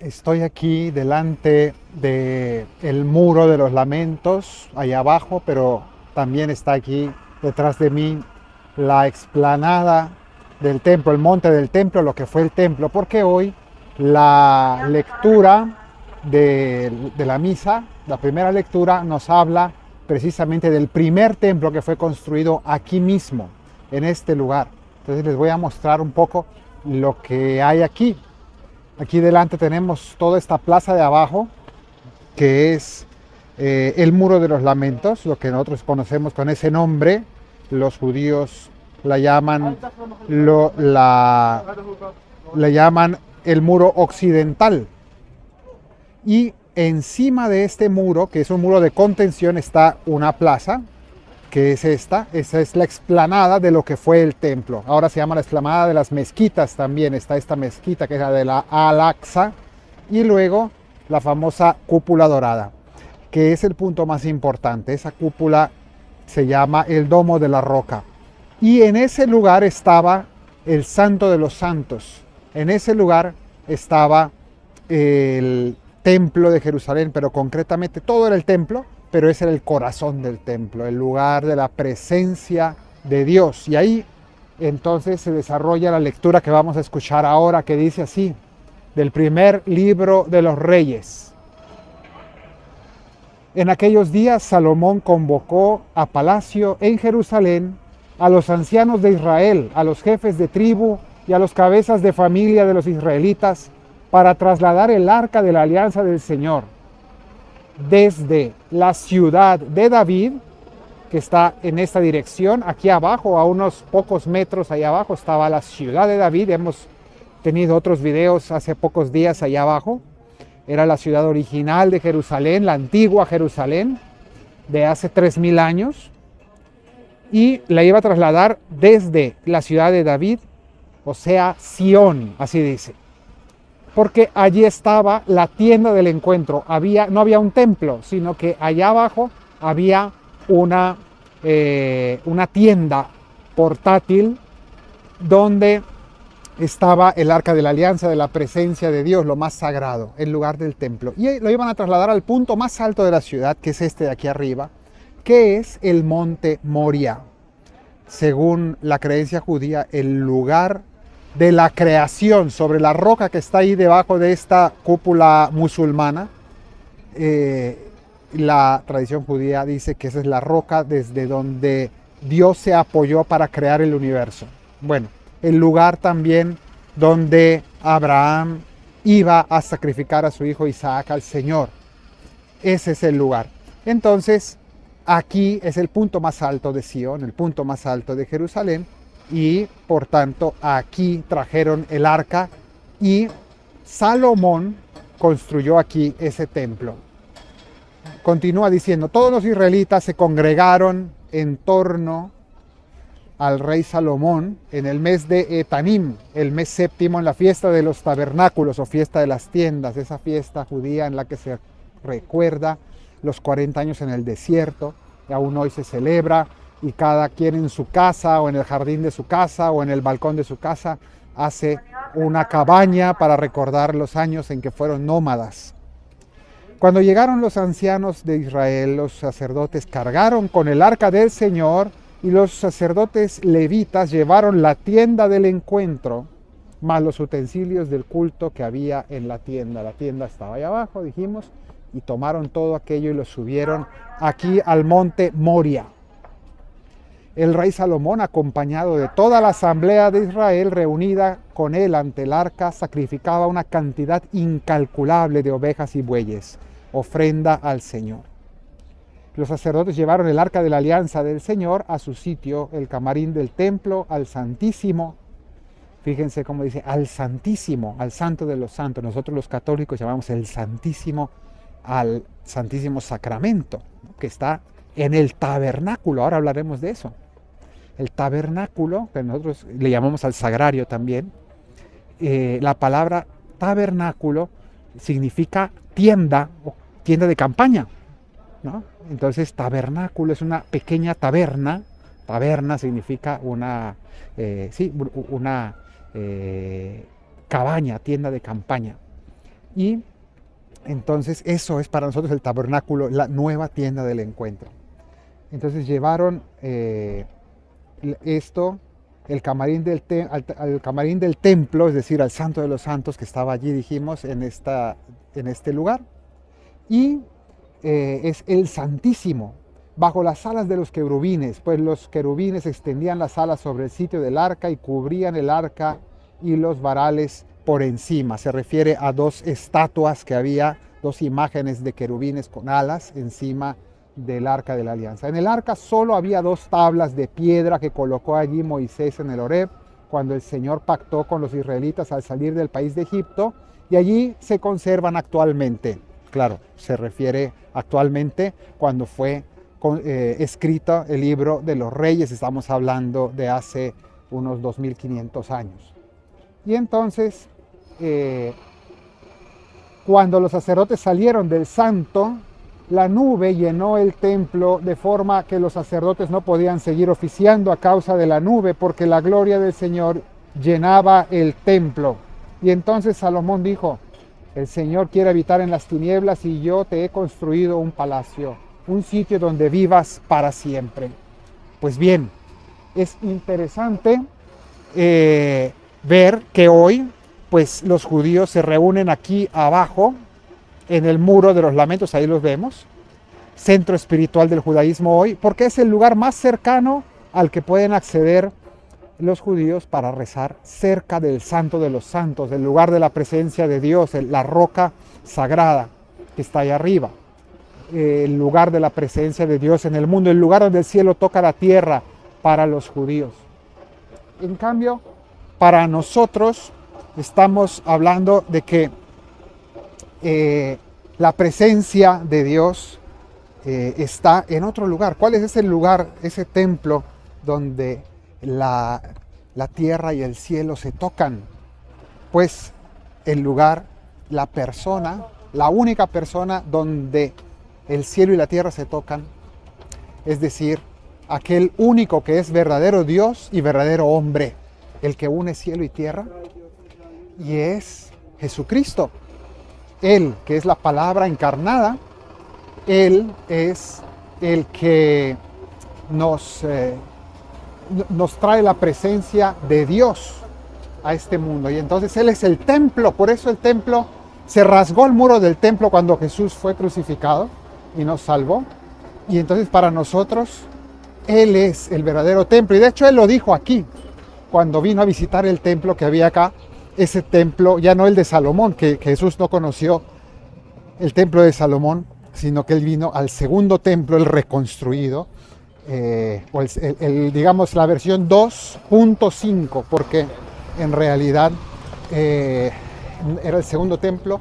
Estoy aquí delante del muro de los lamentos, allá abajo, pero también está aquí detrás de mí la explanada del templo, el monte del templo, lo que fue el templo, porque hoy la lectura de la misa, la primera lectura, nos habla precisamente del primer templo que fue construido aquí mismo, en este lugar. Entonces les voy a mostrar un poco lo que hay aquí. Aquí delante tenemos toda esta plaza de abajo, que es el Muro de los Lamentos, lo que nosotros conocemos con ese nombre. Los judíos la llaman, la llaman el Muro Occidental. Y encima de este muro, que es un muro de contención, está una plaza, que es esa es la explanada de lo que fue el templo. Ahora se llama la explanada de las mezquitas también. Está esta mezquita que es la de la Al-Aqsa, y luego la famosa cúpula dorada, que es el punto más importante. Esa cúpula se llama el Domo de la Roca. Y en ese lugar estaba el Santo de los Santos. En ese lugar estaba el templo de Jerusalén, pero concretamente todo era el templo, pero ese era el corazón del templo, el lugar de la presencia de Dios. Y ahí entonces se desarrolla la lectura que vamos a escuchar ahora, que dice así, del primer libro de los Reyes. En aquellos días Salomón convocó a palacio en Jerusalén a los ancianos de Israel, a los jefes de tribu y a los cabezas de familia de los israelitas para trasladar el arca de la alianza del Señor desde la ciudad de David, que está en esta dirección. Aquí abajo, a unos pocos metros allá abajo, estaba la ciudad de David. Hemos tenido otros videos hace pocos días allá abajo. Era la ciudad original de Jerusalén, la antigua Jerusalén, de hace 3000 años. Y la iba a trasladar desde la ciudad de David, o sea, Sión, así dice. Porque allí estaba la tienda del encuentro. No había un templo, sino que allá abajo había una tienda portátil donde estaba el arca de la alianza, de la presencia de Dios, lo más sagrado, en lugar del templo. Y lo iban a trasladar al punto más alto de la ciudad, que es este de aquí arriba, que es el monte Moria. Según la creencia judía, el lugar de la creación, sobre la roca que está ahí debajo de esta cúpula musulmana. La tradición judía dice que esa es la roca desde donde Dios se apoyó para crear el universo. Bueno, el lugar también donde Abraham iba a sacrificar a su hijo Isaac al Señor. Ese es el lugar. Entonces, aquí es el punto más alto de Sión, el punto más alto de Jerusalén, y por tanto aquí trajeron el arca y Salomón construyó aquí ese templo. Continúa diciendo, todos los israelitas se congregaron en torno al rey Salomón en el mes de Etanim, el mes séptimo, en la fiesta de los tabernáculos o fiesta de las tiendas, esa fiesta judía en la que se recuerda los 40 años en el desierto, que aún hoy se celebra, y cada quien en su casa o en el jardín de su casa o en el balcón de su casa hace una cabaña para recordar los años en que fueron nómadas. Cuando llegaron los ancianos de Israel, los sacerdotes cargaron con el arca del Señor, y los sacerdotes levitas llevaron la tienda del encuentro, más los utensilios del culto que había en la tienda. La tienda estaba ahí abajo, dijimos, y tomaron todo aquello y lo subieron aquí al monte Moria. El rey Salomón, acompañado de toda la asamblea de Israel reunida con él ante el arca, sacrificaba una cantidad incalculable de ovejas y bueyes, ofrenda al Señor. Los sacerdotes llevaron el arca de la alianza del Señor a su sitio, el camarín del templo, al Santísimo. Fíjense cómo dice, al Santísimo, al Santo de los Santos. Nosotros los católicos llamamos el Santísimo al Santísimo Sacramento, que está en el tabernáculo. Ahora hablaremos de eso. El tabernáculo, que nosotros le llamamos al sagrario también, la palabra tabernáculo significa tienda o tienda de campaña, ¿no? Entonces tabernáculo es una pequeña taberna. Taberna significa una cabaña, tienda de campaña. Y entonces eso es para nosotros el tabernáculo, la nueva tienda del encuentro. Entonces llevaron esto, el camarín al camarín del templo, es decir, al Santo de los Santos que estaba allí, dijimos, en este lugar. Y es el Santísimo, bajo las alas de los querubines, pues los querubines extendían las alas sobre el sitio del arca y cubrían el arca y los varales por encima. Se refiere a dos estatuas que había, dos imágenes de querubines con alas encima del arca de la alianza. En el arca solo había dos tablas de piedra que colocó allí Moisés en el Horeb cuando el Señor pactó con los israelitas al salir del país de Egipto, y allí se conservan actualmente. Claro, se refiere actualmente cuando fue escrito el libro de los Reyes, estamos hablando de hace unos 2500 años. Y entonces, cuando los sacerdotes salieron del santo, la nube llenó el templo de forma que los sacerdotes no podían seguir oficiando a causa de la nube, porque la gloria del Señor llenaba el templo. Y entonces Salomón dijo: el Señor quiere habitar en las tinieblas y yo te he construido un palacio, un sitio donde vivas para siempre. Pues bien, es interesante ver que hoy pues los judíos se reúnen aquí abajo en el muro de los lamentos, ahí los vemos, centro espiritual del judaísmo hoy, porque es el lugar más cercano al que pueden acceder los judíos para rezar cerca del Santo de los Santos, el lugar de la presencia de Dios, la roca sagrada que está ahí arriba, el lugar de la presencia de Dios en el mundo, el lugar donde el cielo toca la tierra para los judíos. En cambio, para nosotros estamos hablando de que la presencia de Dios está en otro lugar. ¿Cuál es ese lugar, ese templo donde la tierra y el cielo se tocan? Pues el lugar, la persona, la única persona donde el cielo y la tierra se tocan, es decir, aquel único que es verdadero Dios y verdadero hombre, el que une cielo y tierra, y es Jesucristo. Él, que es la palabra encarnada, Él es el que nos trae la presencia de Dios a este mundo. Y entonces Él es el templo. Por eso el templo, se rasgó el muro del templo cuando Jesús fue crucificado y nos salvó. Y entonces para nosotros Él es el verdadero templo. Y de hecho Él lo dijo aquí, cuando vino a visitar el templo que había acá. Ese templo, ya no el de Salomón, que Jesús no conoció el templo de Salomón, sino que Él vino al segundo templo, el reconstruido, o digamos la versión 2.5, porque en realidad era el segundo templo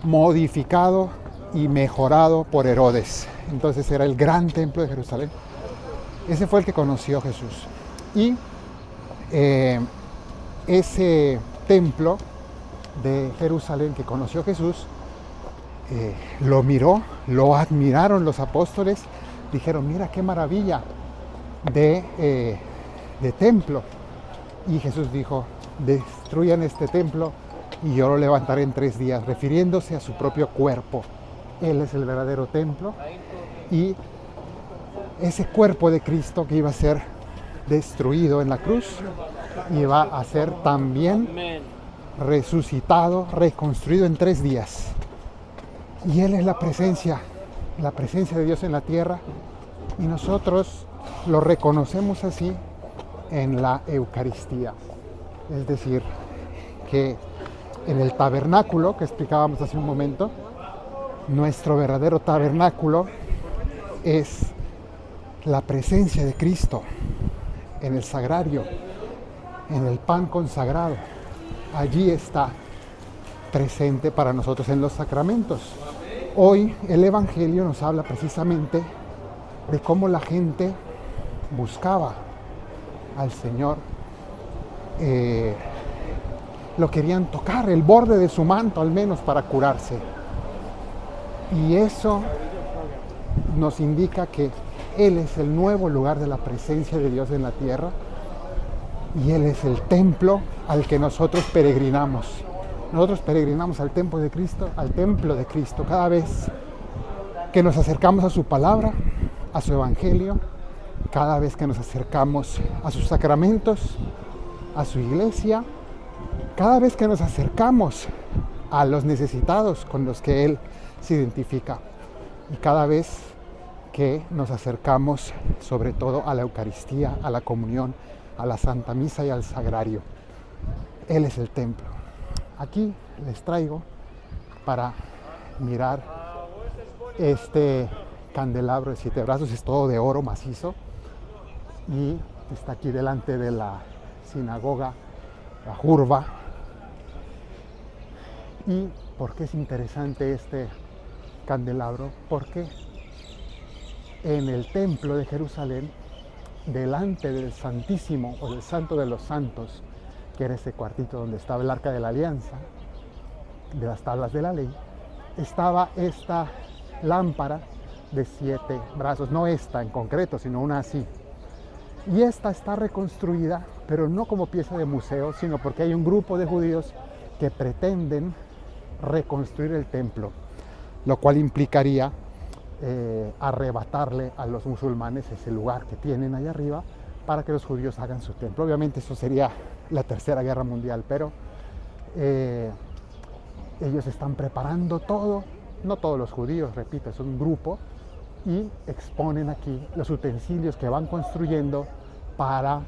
modificado y mejorado por Herodes. Entonces era el gran templo de Jerusalén. Ese fue el que conoció Jesús. Y ese templo de Jerusalén que conoció Jesús, lo miró, lo admiraron los apóstoles, dijeron: mira qué maravilla de templo. Y Jesús dijo: destruyan este templo y yo lo levantaré en 3 días, refiriéndose a su propio cuerpo. Él es el verdadero templo, y ese cuerpo de Cristo que iba a ser destruido en la cruz y va a ser también resucitado, reconstruido en 3 días. Y Él es la presencia de Dios en la tierra, y nosotros lo reconocemos así en la Eucaristía. Es decir, que en el tabernáculo que explicábamos hace un momento, nuestro verdadero tabernáculo es la presencia de Cristo en el sagrario, en el pan consagrado. Allí está presente para nosotros en los sacramentos. Hoy el Evangelio nos habla precisamente de cómo la gente buscaba al Señor, lo querían tocar, el borde de su manto al menos, para curarse. Y eso nos indica que Él es el nuevo lugar de la presencia de Dios en la tierra, y Él es el templo al que nosotros peregrinamos. Nosotros peregrinamos al templo de Cristo, cada vez que nos acercamos a su palabra, a su evangelio, cada vez que nos acercamos a sus sacramentos, a su iglesia, cada vez que nos acercamos a los necesitados con los que Él se identifica, y cada vez que nos acercamos sobre todo a la Eucaristía, a la comunión, a la Santa Misa y al Sagrario. Él es el templo. Aquí les traigo para mirar este candelabro de 7 brazos, es todo de oro macizo y está aquí delante de la sinagoga, la Jurva. ¿Y por qué es interesante este candelabro? Porque en el templo de Jerusalén, delante del Santísimo o del Santo de los Santos, que era ese cuartito donde estaba el Arca de la Alianza, de las tablas de la ley, estaba esta lámpara de 7 brazos, no esta en concreto, sino una así. Y esta está reconstruida, pero no como pieza de museo, sino porque hay un grupo de judíos que pretenden reconstruir el templo, lo cual implicaría arrebatarle a los musulmanes ese lugar que tienen allá arriba para que los judíos hagan su templo. Obviamente eso sería la Tercera Guerra Mundial, pero ellos están preparando todo, no todos los judíos, repito, es un grupo, y exponen aquí los utensilios que van construyendo para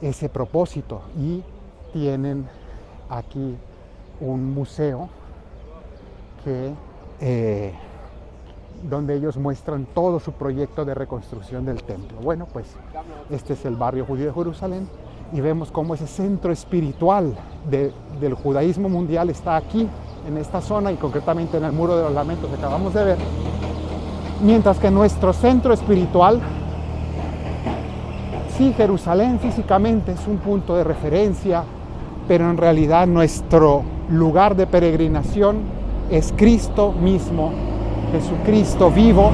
ese propósito, y tienen aquí un museo que donde ellos muestran todo su proyecto de reconstrucción del templo. Bueno, pues este es el barrio judío de Jerusalén y vemos cómo ese centro espiritual del judaísmo mundial está aquí, en esta zona, y concretamente en el Muro de los Lamentos que acabamos de ver, mientras que nuestro centro espiritual, sí, Jerusalén físicamente es un punto de referencia, pero en realidad nuestro lugar de peregrinación es Cristo mismo, Jesucristo vivo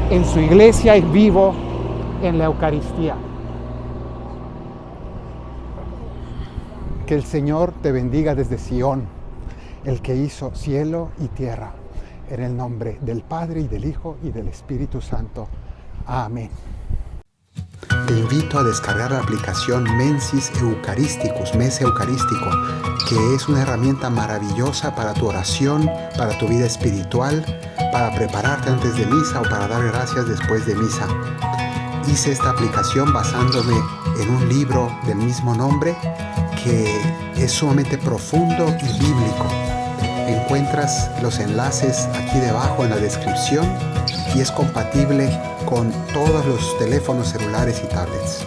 en su iglesia y vivo en la Eucaristía. Que el Señor te bendiga desde Sión, el que hizo cielo y tierra, en el nombre del Padre y del Hijo y del Espíritu Santo. Amén. Te invito a descargar la aplicación Mensis Eucharisticus, Mes Eucarístico, que es una herramienta maravillosa para tu oración, para tu vida espiritual, para prepararte antes de misa o para dar gracias después de misa. Hice esta aplicación basándome en un libro del mismo nombre que es sumamente profundo y bíblico. Encuentras los enlaces aquí debajo en la descripción y es compatible con todos los teléfonos celulares y tablets.